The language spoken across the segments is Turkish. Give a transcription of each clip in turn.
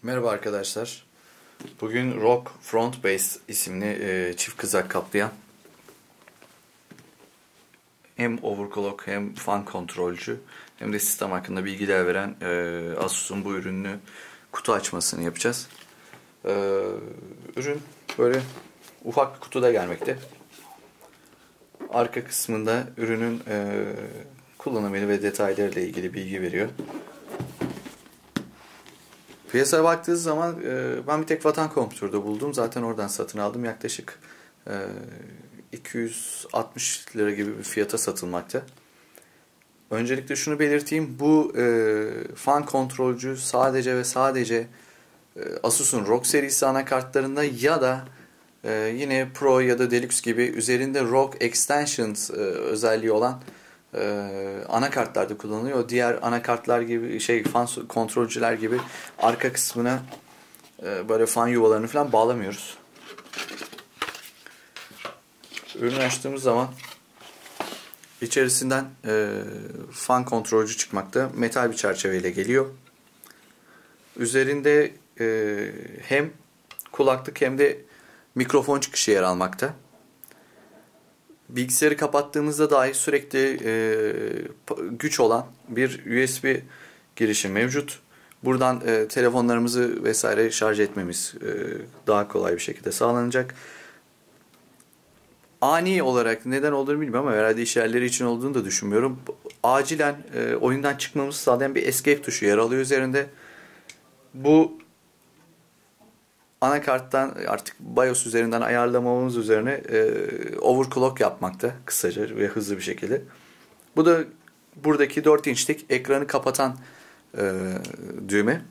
Merhaba arkadaşlar. Bugün ROG Front Base isimli çift kızak kaplayan hem overclock hem fan kontrolcü hem de sistem hakkında bilgiler veren Asus'un bu ürününü kutu açmasını yapacağız. Ürün böyle ufak bir kutuda gelmekte. Arka kısmında ürünün kullanımıyla ve detaylarıyla ilgili bilgi veriyor. Piyasaya baktığınız zaman ben bir tek Vatan Kompütür'de buldum. Zaten oradan satın aldım. Yaklaşık 260 lira gibi bir fiyata satılmakta. Öncelikle şunu belirteyim. Bu fan kontrolcü sadece ve sadece Asus'un ROG serisi anakartlarında ya da yine Pro ya da Deluxe gibi üzerinde ROG Extensions özelliği olan anakartlarda kullanılıyor. Diğer anakartlar gibi fan kontrolcüler gibi arka kısmına böyle fan yuvalarını falan bağlamıyoruz. Ürünü açtığımız zaman içerisinden fan kontrolcü çıkmakta. Metal bir çerçeveyle geliyor. Üzerinde hem kulaklık hem de mikrofon çıkışı yer almakta. Bilgisayarı kapattığımızda dahi sürekli güç olan bir USB girişi mevcut. Buradan telefonlarımızı vesaire şarj etmemiz daha kolay bir şekilde sağlanacak. Ani olarak neden olduğunu bilmiyorum ama herhalde iş yerleri için olduğunu da düşünmüyorum. Acilen oyundan çıkmamızı sağlayan bir escape tuşu yer alıyor üzerinde. Bu anakarttan artık BIOS üzerinden ayarlamamız üzerine overclock yapmakta kısaca ve hızlı bir şekilde. Bu da buradaki 4 inçlik ekranı kapatan düğme.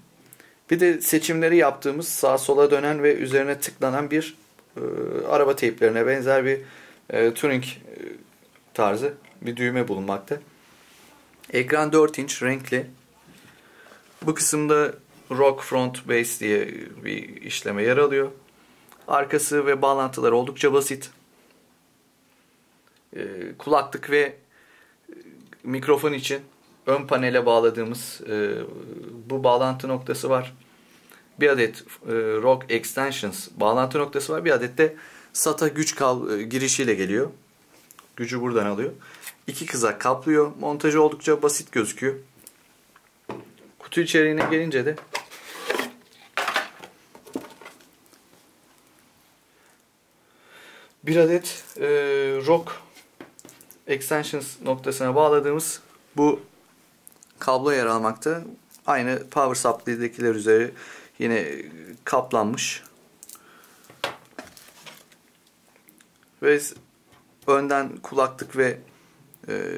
Bir de seçimleri yaptığımız sağa sola dönen ve üzerine tıklanan bir araba teyplerine benzer bir tuning tarzı bir düğme bulunmakta. Ekran 4 inç renkli. Bu kısımda ROG Front Base diye bir işleme yer alıyor. Arkası ve bağlantıları oldukça basit. Kulaklık ve mikrofon için ön panele bağladığımız bu bağlantı noktası var. Bir adet ROG Extensions bağlantı noktası var. Bir adet de SATA güç girişiyle geliyor. Gücü buradan alıyor. İki kızak kaplıyor. Montajı oldukça basit gözüküyor. Kutu içeriğine gelince de bir adet ROG Extensions noktasına bağladığımız bu kablo yer almakta. Aynı power supply'dekiler üzeri yine kaplanmış. Ve önden kulaklık ve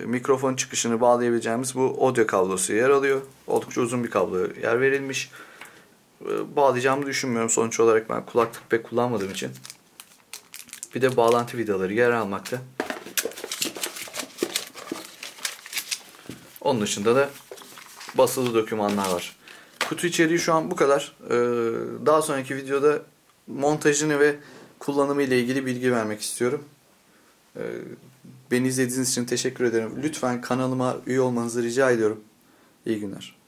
mikrofon çıkışını bağlayabileceğimiz bu audio kablosu yer alıyor. Oldukça uzun bir kablo yer verilmiş. Bağlayacağımı düşünmüyorum sonuç olarak ben kulaklık pek kullanmadığım için. Bir de bağlantı vidaları yer almakta. Onun dışında da basılı dokümanlar var. Kutu içeriği şu an bu kadar. Daha sonraki videoda montajını ve kullanımı ile ilgili bilgi vermek istiyorum. Beni izlediğiniz için teşekkür ederim. Lütfen kanalıma üye olmanızı rica ediyorum. İyi günler.